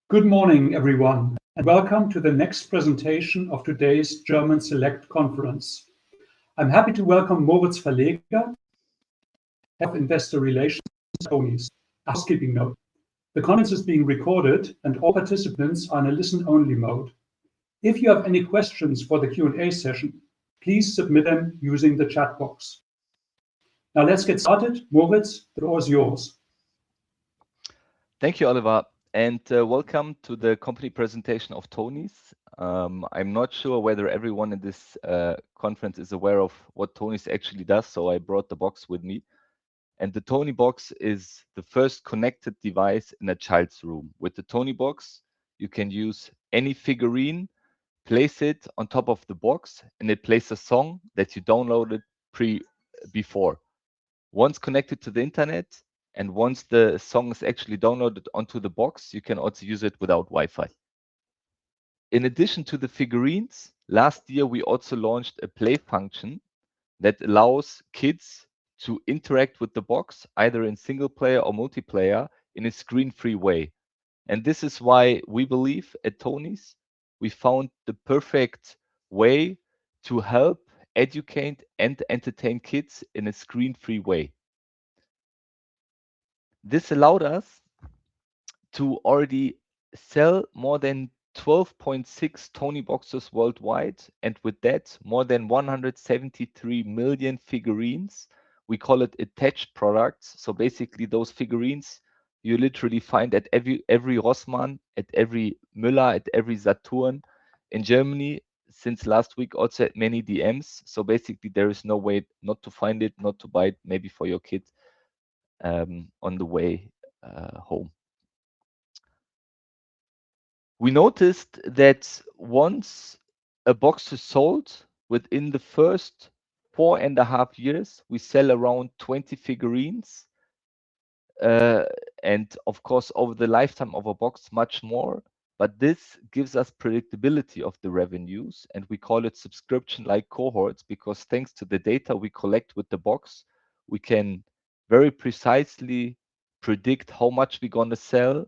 Good morning, everyone, and welcome to the next presentation of today's German Select Conference. I'm happy to welcome Moritz Verleger, Head of Investor Relations at tonies. A housekeeping note. The conference is being recorded and all participants are in a listen-only mode. If you have any questions for the Q&A session, please submit them using the chat box. Now let's get started. Moritz, the floor is yours. Thank you, Oliver, and welcome to the company presentation of tonies. I'm not sure whether everyone in this conference is aware of what tonies actually does, so I brought the box with me. And the Toniebox is the first connected device in a child's room. With the Toniebox, you can use any figurine, place it on top of the box, and it plays a song that you downloaded before. Once connected to the internet, and once the song is actually downloaded onto the box, you can also use it without Wi-Fi. In addition to the figurines, last year we also launched a play function that allows kids to interact with the box, either in single player or multiplayer, in a screen-free way. And this is why we believe at tonies we found the perfect way to help educate and entertain kids in a screen-free way. This allowed us to already sell more than 12.6 Tonieboxes worldwide, and with that, more than 173 million figurines. We call it attached products. So basically, those figurines you literally find at every Rossmann, at every Müller, at every Saturn in Germany. Since last week, also at many DMs. So basically, there is no way not to find it, not to buy it, maybe for your kid on the way home. We noticed that once a box is sold, within the first 4.5 years, we sell around 20 figurines. And of course, over the lifetime of a box, much more. But this gives us predictability of the revenues, and we call it subscription-like cohorts, because thanks to the data we collect with the box, we can very precisely predict how much we're going to sell,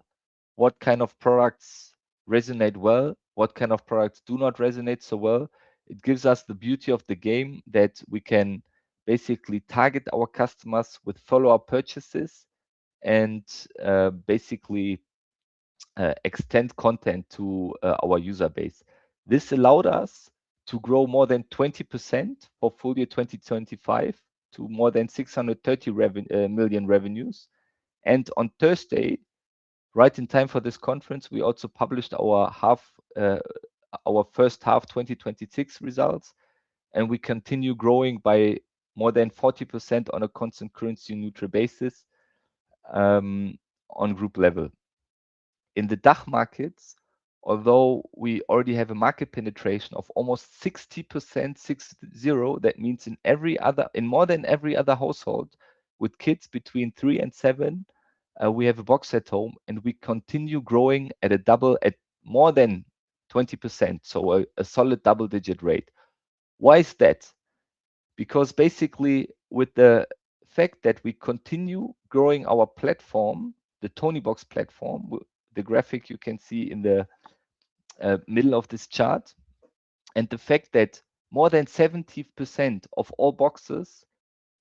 what kind of products resonate well, what kind of products do not resonate so well. It gives us the beauty of the game that we can basically target our customers with follow-up purchases and basically extend content to our user base. This allowed us to grow more than 20% for full year 2025 to more than 630 million revenues. And on Thursday, right in time for this conference, we also published our first half 2026 results, and we continue growing by more than 40% on a constant currency neutral basis on group level. In the DACH markets, although we already have a market penetration of almost 60%, 60, that means in more than every other household with kids between 3 and 7, we have a box at home, and we continue growing at more than 20%, so a solid double-digit rate. Why is that? Because basically, with the fact that we continue growing our platform, the Toniebox platform, the graphic you can see in the middle of this chart, and the fact that more than 70% of all boxes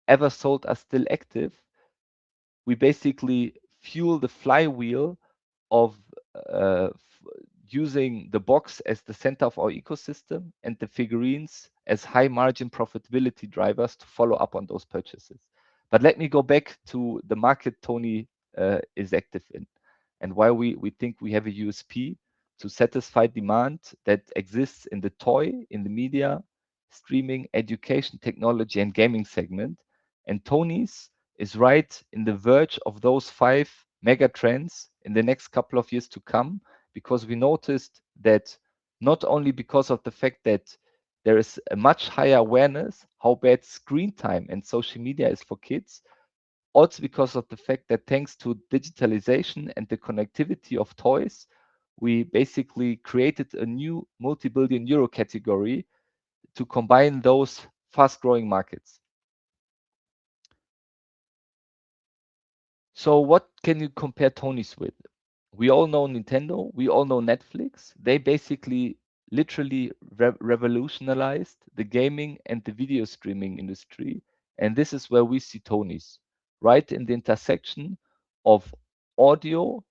ever sold are still active, we basically fuel the flywheel of using the box as the center of our ecosystem and the figurines as high margin profitability drivers to follow up on those purchases. But let me go back to the market Tony is active in, and why we think we have a USP to satisfy demand that exists in the toy, in the media, streaming, education, technology, and gaming segment. And tonies is right in the verge of those 5 mega trends in the next couple of years to come, because we noticed that not only because of the fact that there is a much higher awareness how bad screen time and social media is for kids, also because of the fact that thanks to digitalization and the connectivity of toys, we basically created a new multi-billion euro category to combine those fast-growing markets. So what can you compare tonies with? We all know Nintendo, we all know Netflix. They basically literally revolutionized the gaming and the video streaming industry. And this is where we see tonies, right in the intersection of audio,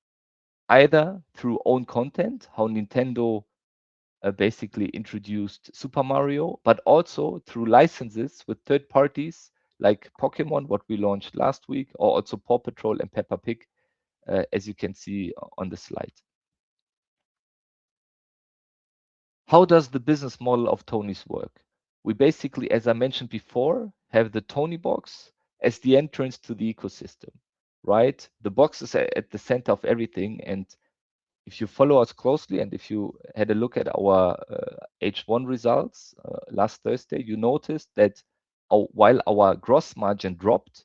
either through own content, how Nintendo basically introduced Super Mario, but also through licenses with third parties like Pokemon, what we launched last week, or also Paw Patrol and Peppa Pig, as you can see on the slide. How does the business model of tonies work? We basically, as I mentioned before, have the Toniebox as the entrance to the ecosystem, right? The box is at the center of everything. And if you follow us closely and if you had a look at our H1 results last Thursday, you noticed that while our gross margin dropped,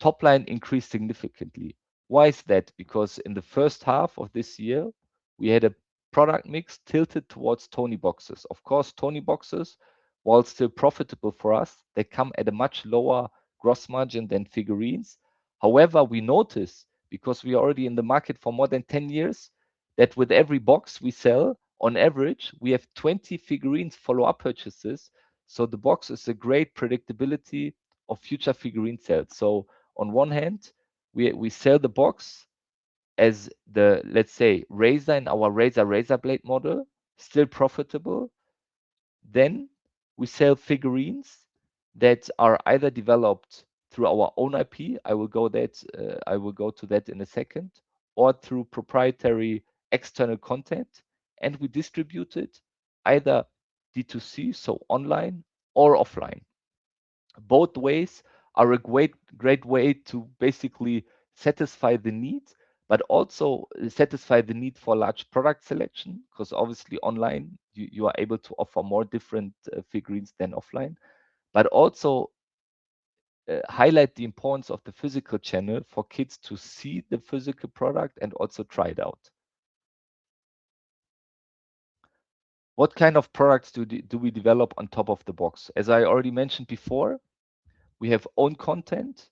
top line increased significantly. Why is that? Because in the first half of this year, we had a product mix tilted towards Tonieboxes. Of course, Tonieboxes, while still profitable for us, they come at a much lower gross margin than figurines. However, we notice, because we are already in the market for more than 10 years, that with every box we sell, on average, we have 20 figurines follow-up purchases. So the box is a great predictability of future figurine sales. So on one hand, we sell the box as the, let's say, razor in our razor blade model, still profitable. Then we sell figurines that are either developed through our own IP. I will go to that in a second, or through proprietary external content, and we distribute it either D2C, so online, or offline. Both ways are a great way to basically satisfy the need, but also satisfy the need for large product selection, because obviously online you are able to offer more different figurines than offline, but also highlight the importance of the physical channel for kids to see the physical product and also try it out. What kind of products do we develop on top of the box? As I already mentioned before, we have own content,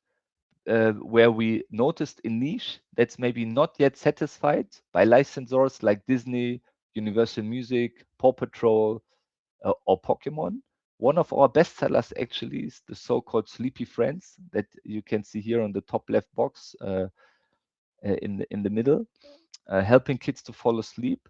where we noticed a niche that's maybe not yet satisfied by licensors like Disney, Universal Music, Paw Patrol, or Pokemon. One of our best sellers actually is the so-called Sleepy Friends that you can see here on the top left box in the middle, helping kids to fall asleep,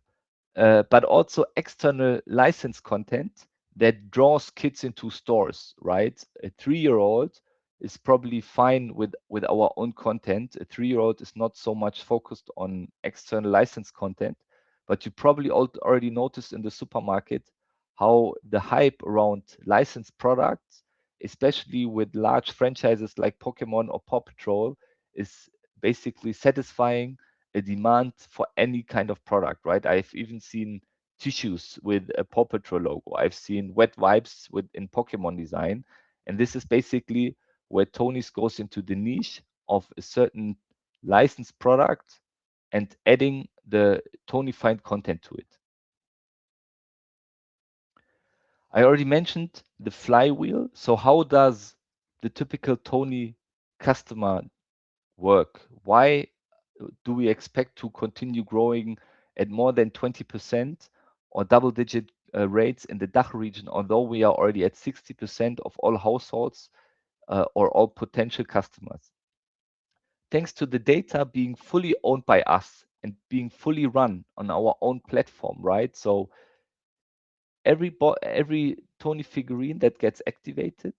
but also external license content that draws kids into stores, right? A 3-year-old is probably fine with our own content. A 3-year-old is not so much focused on external license content, but you probably already noticed in the supermarket how the hype around licensed products, especially with large franchises like Pokemon or Paw Patrol, is basically satisfying a demand for any kind of product, right? I've even seen tissues with a Paw Patrol logo. I've seen wet wipes in Pokemon design. And this is basically where tonies goes into the niche of a certain licensed product and adding the tonified content to it. I already mentioned the flywheel. So how does the typical Tony customer work? Why do we expect to continue growing at more than 20% or double-digit rates in the DACH region, although we are already at 60% of all households or all potential customers? Thanks to the data being fully owned by us and being fully run on our own platform, right? So every Tony figurine that gets activated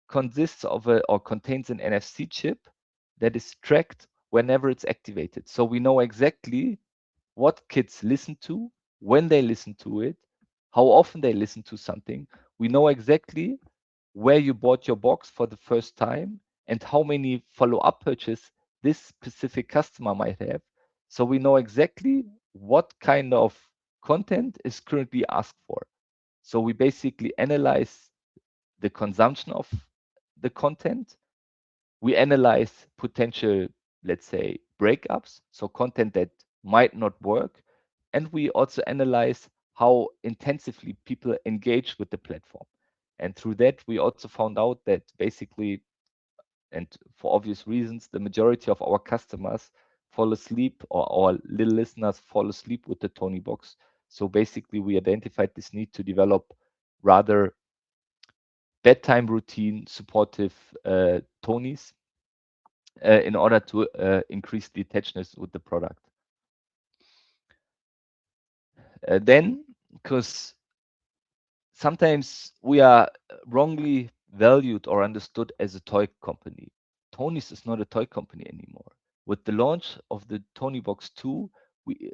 consists of or contains an NFC chip that is tracked whenever it's activated. So we know exactly what kids listen to, when they listen to it, how often they listen to something. We know exactly where you bought your box for the first time and how many follow-up purchases this specific customer might have. So we know exactly what kind of content is currently asked for. So we basically analyze the consumption of the content. We analyze potential, let's say, breakups, so content that might not work. And we also analyze how intensively people engage with the platform. And through that, we also found out that basically, and for obvious reasons, the majority of our customers fall asleep, or our little listeners fall asleep with the Toniebox. So basically, we identified this need to develop rather bedtime routine supportive tonies in order to increase the attachedness with the product. Then, because sometimes we are wrongly valued or understood as a toy company. Tonies is not a toy company anymore. With the launch of the Toniebox 2,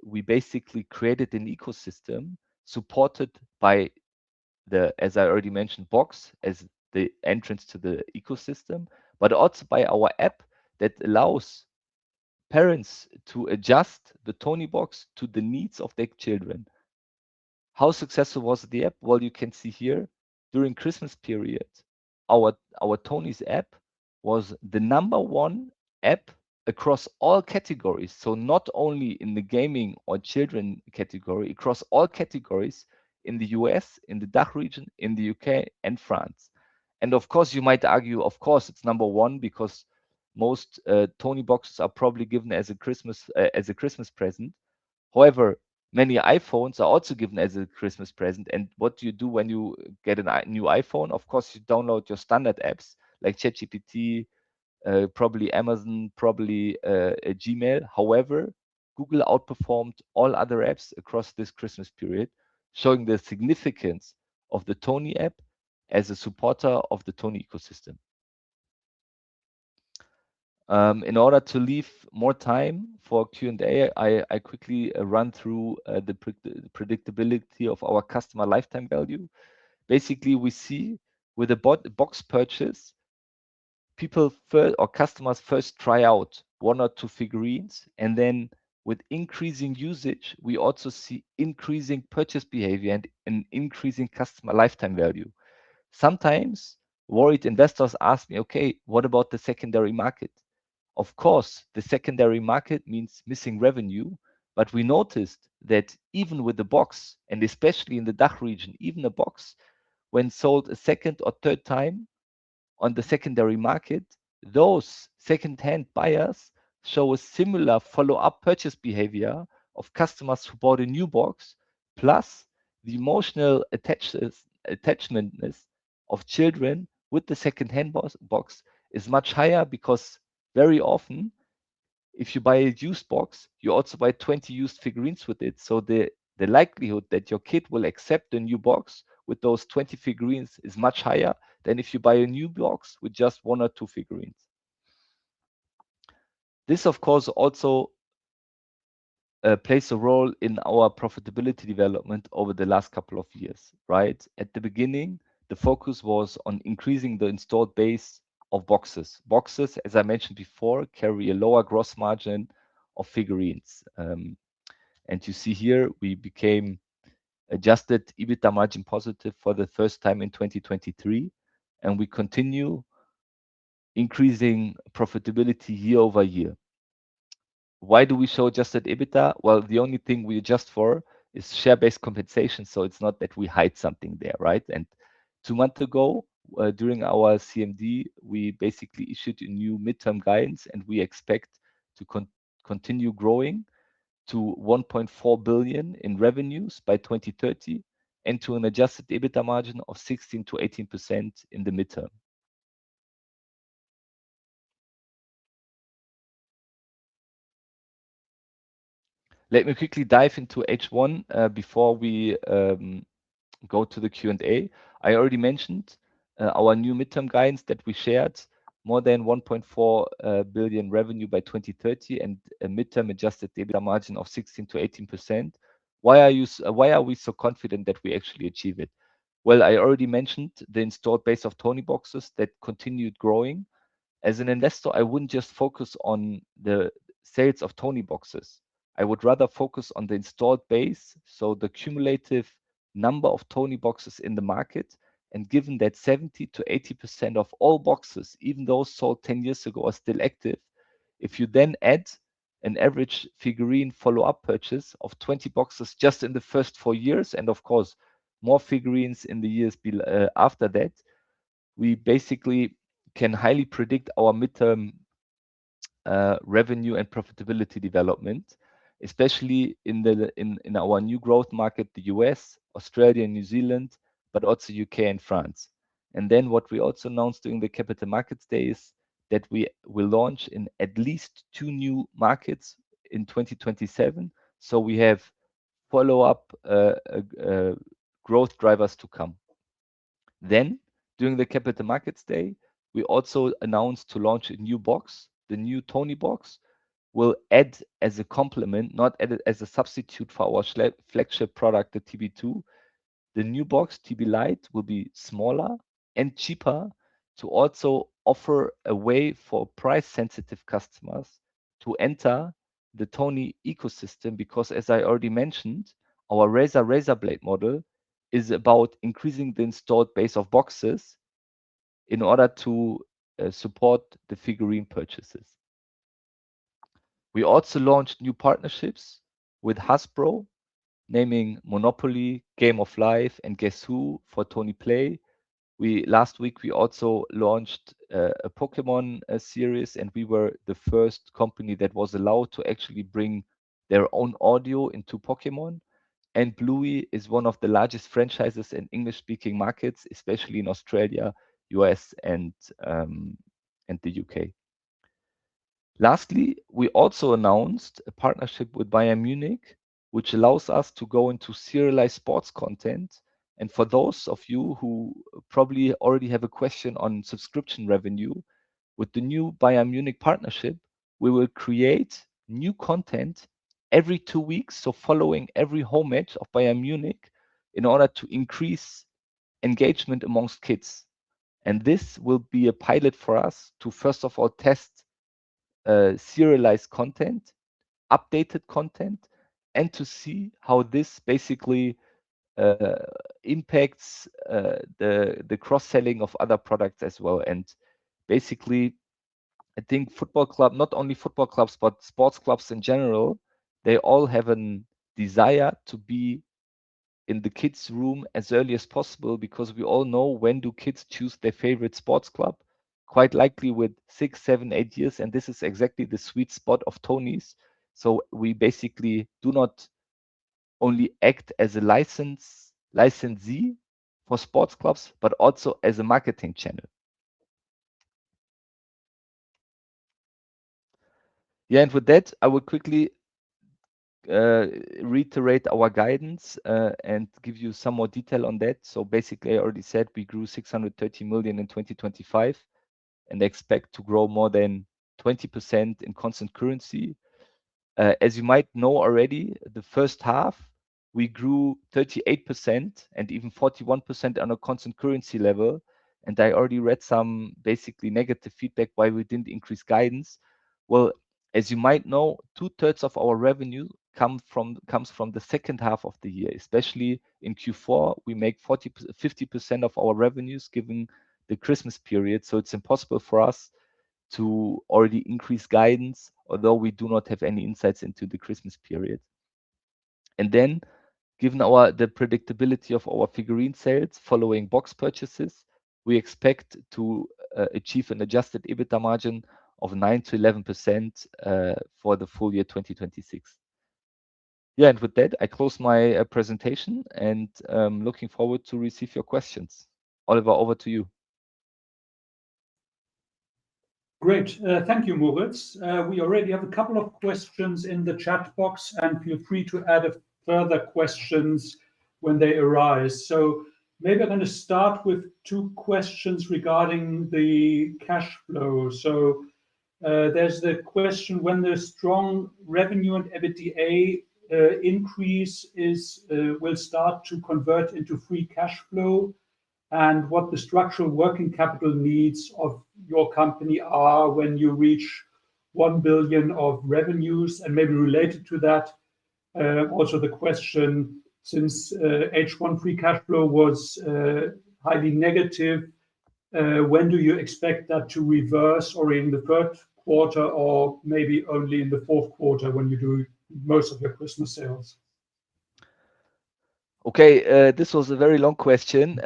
we basically created an ecosystem supported by the, as I already mentioned, box as the entrance to the ecosystem, but also by our app that allows parents to adjust the Toniebox to the needs of their children. How successful was the app? Well, you can see here during Christmas period, our Tony's app was the #1 app across all categories. So not only in the gaming or children category, across all categories in the US, in the DACH region, in the UK and France. And of course, you might argue, of course, it's #1 because most Tony boxes are probably given as a Christmas present. However, many iPhones are also given as a Christmas present. And what do you do when you get a new iPhone? Of course, you download your standard apps like ChatGPT, probably Amazon, probably Gmail. However, Google outperformed all other apps across this Christmas period, showing the significance of the Tony app as a supporter of the Tony ecosystem. In order to leave more time for Q&A, I quickly run through the predictability of our customer lifetime value. Basically, we see with a box purchase, people first, or customers first try out 1 or 2 figurines, and then with increasing usage, we also see increasing purchase behavior and an increasing customer lifetime value. Sometimes worried investors ask me, okay, what about the secondary market? Of course, the secondary market means missing revenue, but we noticed that even with the box, and especially in the DACH region, even a box, when sold a second or third time on the secondary market, those second-hand buyers show a similar follow-up purchase behavior of customers who bought a new box, plus the emotional attachmentness of children with the second-hand box is much higher, because very often, if you buy a used box, you also buy 20 used figurines with it. So the likelihood that your kid will accept a new box with those 20 figurines is much higher than if you buy a new box with just 1 or 2 figurines. This, of course, also plays a role in our profitability development over the last couple of years, right? At the beginning, the focus was on increasing the installed base of boxes. Boxes, as I mentioned before, carry a lower gross margin of figurines. And you see here, we became adjusted EBITDA margin positive for the first time in 2023, and we continue increasing profitability year over year. Why do we show adjusted EBITDA? Well, the only thing we adjust for is share-based compensation, so it's not that we hide something there, right? And 2 months ago, during our CMD, we basically issued a new midterm guidance, and we expect to continue growing to 1.4 billion in revenues by 2030, and to an adjusted EBITDA margin of 16 to 18% in the midterm. Let me quickly dive into H1 before we go to the Q&A. I already mentioned our new midterm guidance that we shared, more than 1.4 billion revenue by 2030 and a midterm adjusted EBITDA margin of 16 to 18%. Why are we so confident that we actually achieve it? Well, I already mentioned the installed base of Tonieboxes that continued growing. As an investor, I wouldn't just focus on the sales of Tonieboxes. I would rather focus on the installed base, so the cumulative number of Tonieboxes in the market. And given that 70 to 80% of all boxes, even those sold 10 years ago, are still active, if you then add an average figurine follow-up purchase of 20 boxes just in the first 4 years, and of course, more figurines in the years after that, we basically can highly predict our midterm revenue and profitability development, especially in our new growth market, the US, Australia, New Zealand, but also UK and France. And then what we also announced during the Capital Markets Day is that we will launch in at least 2 new markets in 2027. So we have follow-up growth drivers to come. Then, during the Capital Markets Day, we also announced to launch a new box. The new Toniebox will add as a complement, not add as a substitute for our flagship product, the TB2. The new box, TB Lite, will be smaller and cheaper to also offer a way for price-sensitive customers to enter the Tony ecosystem, because as I already mentioned, our razor blade model is about increasing the installed base of boxes in order to support the figurine purchases. We also launched new partnerships with Hasbro, naming Monopoly, Game of Life, and Guess Who for Tony Play. Last week we also launched a Pokemon series, and we were the first company that was allowed to actually bring their own audio into Pokemon. And Bluey is one of the largest franchises in English-speaking markets, especially in Australia, US, and the UK. Lastly, we also announced a partnership with Bayern Munich, which allows us to go into serialized sports content. And for those of you who probably already have a question on subscription revenue, with the new Bayern Munich partnership, we will create new content every 2 weeks, so following every home match of Bayern Munich, in order to increase engagement amongst kids. And this will be a pilot for us to, first of all, test serialized content, updated content, and to see how this basically impacts the cross-selling of other products as well. And basically, I think football club, not only football clubs, but sports clubs in general, they all have a desire to be in the kids' room as early as possible, because we all know when do kids choose their favorite sports club, quite likely with 6, 7, 8 years. And this is exactly the sweet spot of Tonies. So we basically do not only act as a licensee for sports clubs, but also as a marketing channel. Yeah, and with that, I will quickly reiterate our guidance and give you some more detail on that. So basically, I already said we grew 630 million in 2025 and expect to grow more than 20% in constant currency. As you might know already, the first half we grew 38% and even 41% on a constant currency level. And I already read some basically negative feedback why we didn't increase guidance. Well, as you might know, 2/3 of our revenue comes from the second half of the year, especially in Q4. We make 50% of our revenues given the Christmas period. So it's impossible for us to already increase guidance, although we do not have any insights into the Christmas period. And then, given the predictability of our figurine sales following box purchases, we expect to achieve an adjusted EBITDA margin of 9 to 11% for the full year 2026. Yeah, and with that, I close my presentation and looking forward to receive your questions. Oliver, over to you. Great. Thank you, Moritz. We already have a couple of questions in the chat box, and feel free to add further questions when they arise. So maybe I'm going to start with 2 questions regarding the cash flow. So there's the question when the strong revenue and EBITDA increase will start to convert into free cash flow, and what the structural working capital needs of your company are when you reach 1 billion of revenues. And maybe related to that, also the question, since H1 free cash flow was highly negative, when do you expect that to reverse, or in the third quarter, or maybe only in the fourth quarter when you do most of your Christmas sales? Okay, this was a very long question.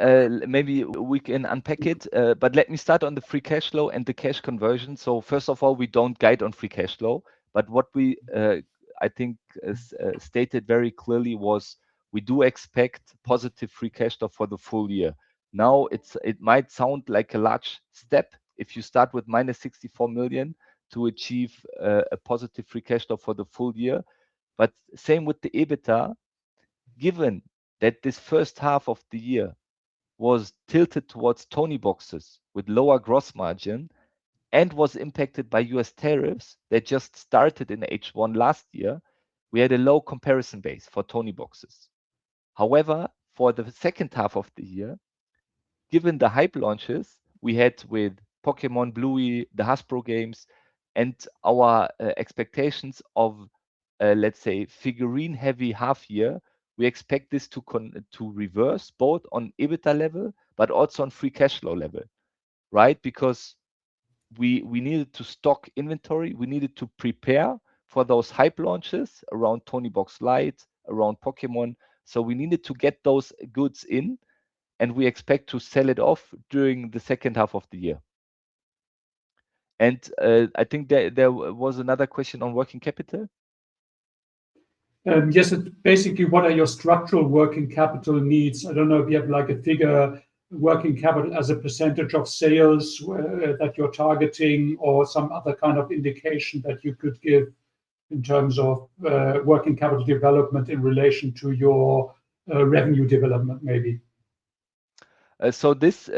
Maybe we can unpack it, but let me start on the free cash flow and the cash conversion. So first of all, we don't guide on free cash flow, but what we, I think, stated very clearly was we do expect positive free cash flow for the full year. Now, it might sound like a large step if you start with minus 64 million to achieve a positive free cash flow for the full year. But same with the EBITDA, given that this first half of the year was tilted towards Tonieboxes with lower gross margin and was impacted by US tariffs that just started in H1 last year, we had a low comparison base for Tonieboxes. However, for the second half of the year, given the hype launches we had with Pokemon Bluey, the Hasbro games, and our expectations of, let's say, figurine-heavy half year, we expect this to reverse both on EBITDA level, but also on free cash flow level, right? Because we needed to stock inventory, we needed to prepare for those hype launches around Toniebox Lite, around Pokemon. So we needed to get those goods in, and we expect to sell it off during the second half of the year. And I think there was another question on working capital. Yes, it's basically what are your structural working capital needs? I don't know if you have like a figure, working capital as a percentage of sales that you're targeting, or some other kind of indication that you could give in terms of working capital development in relation to your revenue development, maybe. So this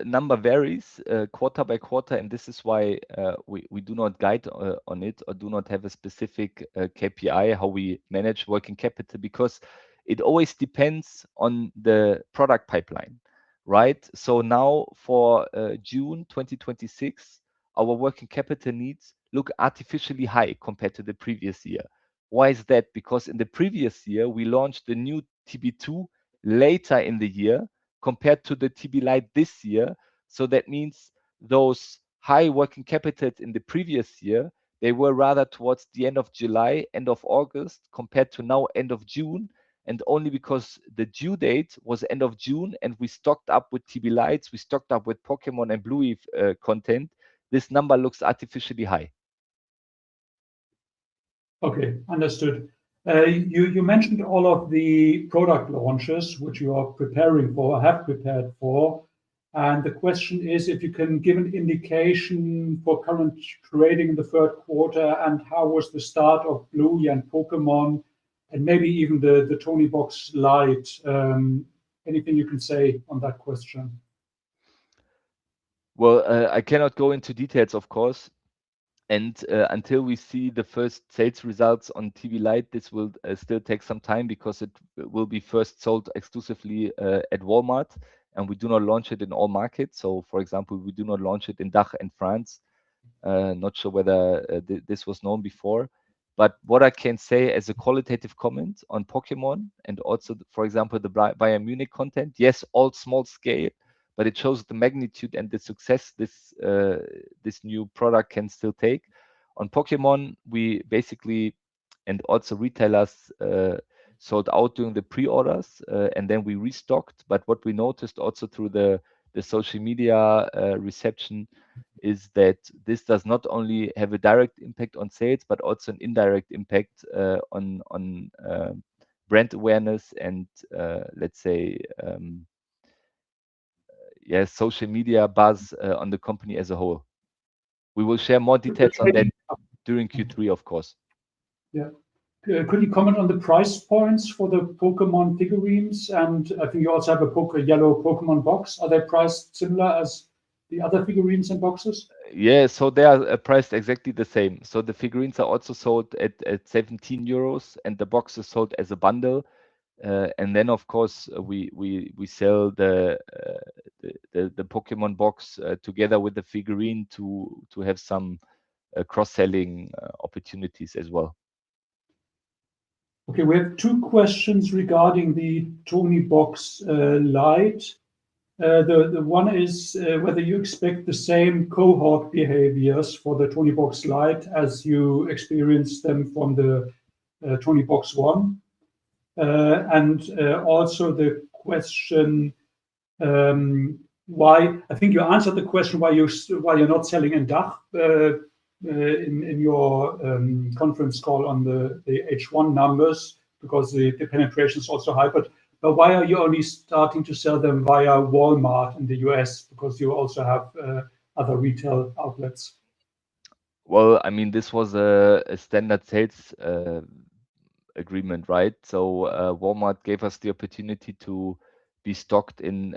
number varies quarter by quarter, and this is why we do not guide on it or do not have a specific KPI how we manage working capital, because it always depends on the product pipeline, right? So now for June 2026, our working capital needs look artificially high compared to the previous year. Why is that? Because in the previous year, we launched the new TB2 later in the year compared to the TB Lite this year. So that means those high working capitals in the previous year, they were rather towards the end of July, end of August, compared to now end of June. And only because the due date was end of June and we stocked up with TB Lights, we stocked up with Pokemon and Bluey content, this number looks artificially high. Okay, understood. You mentioned all of the product launches which you are preparing for, have prepared for. And the question is if you can give an indication for current trading in the third quarter, and how was the start of Bluey and Pokemon, and maybe even the Toniebox Lite. Anything you can say on that question? Well, I cannot go into details, of course. And until we see the first sales results on TB Lite, this will still take some time, because it will be first sold exclusively at Walmart, and we do not launch it in all markets. So, for example, we do not launch it in DACH and France. Not sure whether this was known before. But what I can say as a qualitative comment on Pokemon, and also, for example, the Bayern Munich content, yes, all small scale, but it shows the magnitude and the success this new product can still take. On Pokemon, we basically, and also retailers, sold out during the pre-orders, and then we restocked. But what we noticed also through the social media reception is that this does not only have a direct impact on sales, but also an indirect impact on brand awareness and let's say social media buzz on the company as a whole. We will share more details on that during Q3, of course. Yeah. Could you comment on the price points for the Pokemon figurines? And I think you also have a yellow Pokemon box. Are they priced similar as the other figurines and boxes? Yeah, so they are priced exactly the same. So the figurines are also sold at 17 euros, and the box is sold as a bundle. And then, of course, we sell the Pokemon box together with the figurine to have some cross-selling opportunities as well. Okay, we have two questions regarding the Toniebox Lite. The one is whether you expect the same cohort behaviors for the Toniebox Lite as you experienced them from the Toniebox One. And also the question why, I think you answered the question why you're not selling in DACH in your conference call on the H1 numbers, because the penetration is also high. But why are you only starting to sell them via Walmart in the US? Because you also have other retail outlets. Well, I mean, this was a standard sales agreement, right? So Walmart gave us the opportunity to be stocked in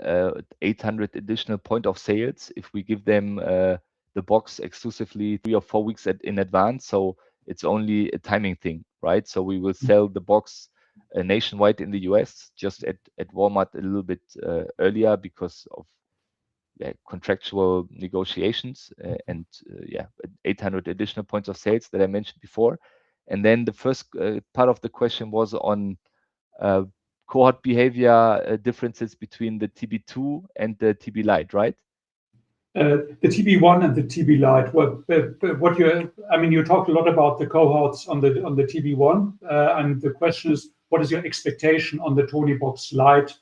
800 additional point of sales if we give them the box exclusively 3 or 4 weeks in advance. So it's only a timing thing, right? So we will sell the box nationwide in the US, just at Walmart a little bit earlier because of contractual negotiations and 800 additional points of sales that I mentioned before. And then the first part of the question was on cohort behavior differences between the TB2 and the TB Lite, right? The TB1 and the TB Lite. You talked a lot about the cohorts on the TB1, and the question is, what is your expectation on the Toniebox Lite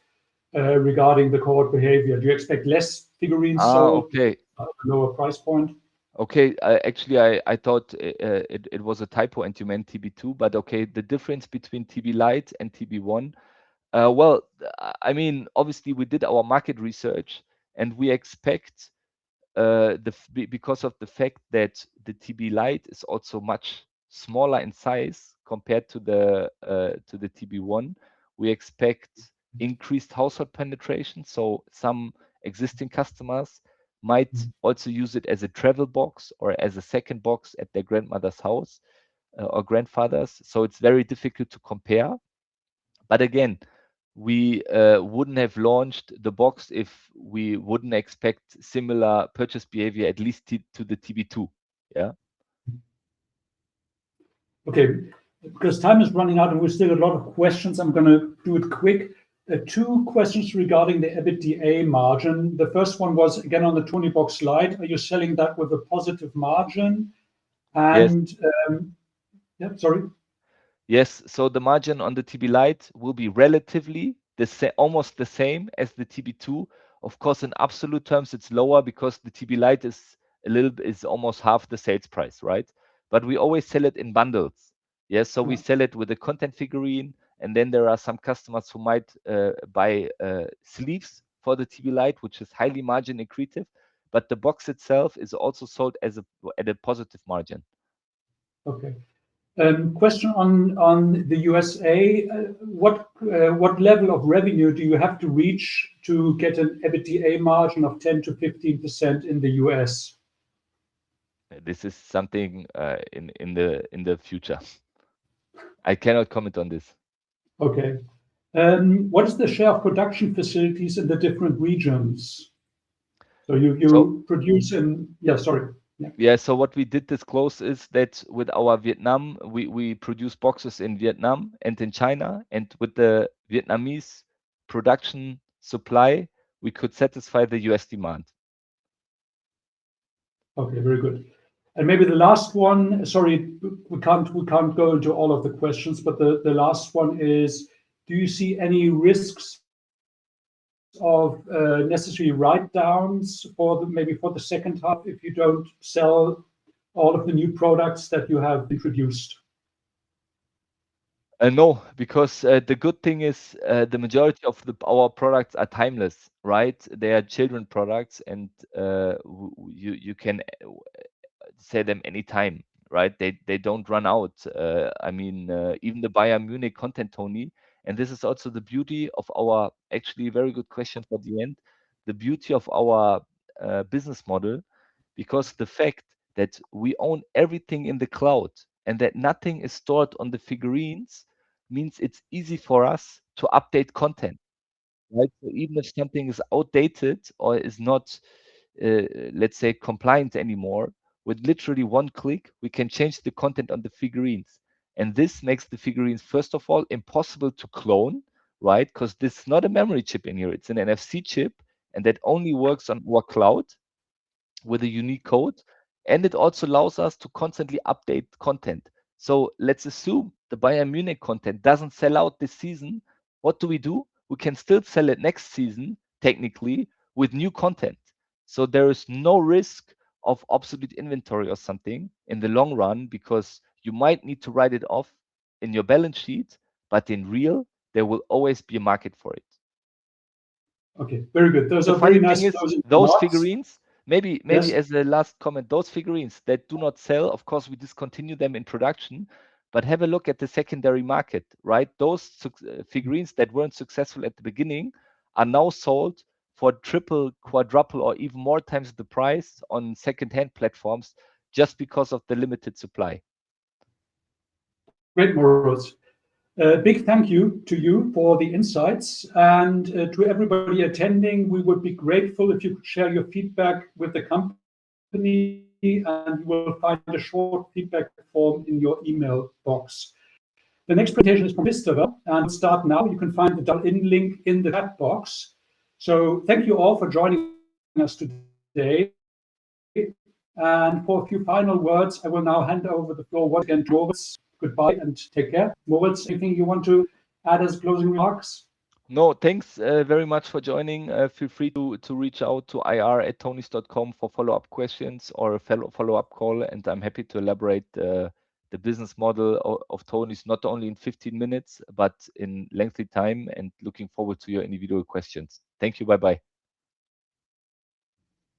regarding the cohort behavior? Do you expect less figurines sold? Okay. At a lower price point? Okay, I thought it was a typo and you meant TB2, but okay, the difference between TB Lite and TB1. Well, I mean, obviously we did our market research and we expect because of the fact that the TB Lite is also much smaller in size compared to the TB1, we expect increased household penetration. So some existing customers might also use it as a travel box or as a second box at their grandmother's house or grandfather's. So it's very difficult to compare. But again, we wouldn't have launched the box if we wouldn't expect similar purchase behavior, at least to the TB2. Yeah. Okay, because time is running out and we still have a lot of questions, I'm going to do it quick. 2 questions regarding the EBITDA margin. The first one was again on the Toniebox Lite. Are you selling that with a positive margin? And yes. Sorry. Yes, so the margin on the TB Lite will be relatively almost the same as the TB2. Of course, in absolute terms, it's lower because the TB Lite is almost half the sales price, right? But we always sell it in bundles. Yes, so we sell it with a content figurine, and then there are some customers who might buy sleeves for the TB Lite, which is highly margin accretive. But the box itself is also sold at a positive margin. Okay. Question on the USA. What level of revenue do you have to reach to get an EBITDA margin of 10 to 15% in the US? This is something in the future. I cannot comment on this. Okay. What is the share of production facilities in the different regions? So you produce in, sorry. Yeah, so what we did disclose is that with our Vietnam, we produce boxes in Vietnam and in China, and with the Vietnamese production supply, we could satisfy the US demand. Okay, very good. And maybe the last one, sorry, we can't go into all of the questions, but the last one is, do you see any risks of necessary write-downs maybe for the second half if you don't sell all of the new products that you have introduced? No, because the good thing is the majority of our products are timeless, right? They are children products, and you can sell them anytime, right? They don't run out. I mean, even the Bayern Munich content Tony, and this is also the beauty of our, actually very good question for the end, the beauty of our business model, because the fact that we own everything in the cloud and that nothing is stored on the figurines means it's easy for us to update content, right? So even if something is outdated or is not, let's say, compliant anymore, with literally one click, we can change the content on the figurines. And this makes the figurines, first of all, impossible to clone, right? Because this is not a memory chip in here, it's an NFC chip, and that only works on our cloud with a unique code. And it also allows us to constantly update content. So let's assume the Bayern Munich content doesn't sell out this season. What do? We can still sell it next season, technically, with new content. So there is no risk of obsolete inventory or something in the long run, because you might need to write it off in your balance sheet, but in real, there will always be a market for it. Okay, very good. Those The are very funny nice thing is, closing those remarks. figurines, maybe Yes. as a last comment, those figurines that do not sell, of course, we discontinue them in production, but have a look at the secondary market, right? Those figurines that weren't successful at the beginning are now sold for triple, quadruple, or even more times the price on second-hand platforms, just because of the limited supply. Great, Moritz. Big thank you to you for the insights, and to everybody attending. We would be grateful if you could share your feedback with the company, and you will find a short feedback form in your email box. The next presentation is from Christopher, and we'll start now. You can find the dial-in link in the chat box. So thank you all for joining us today. And for a few final words, I will now hand over the floor once again to Moritz. Goodbye and take care. Moritz, anything you want to add as closing remarks? No, thanks very much for joining. Feel free to reach out to ir@tonies.com for follow-up questions or a follow-up call, and I'm happy to elaborate the business model of Tonies, not only in 15 minutes, but in lengthy time, and looking forward to your individual questions. Thank you. Bye-bye.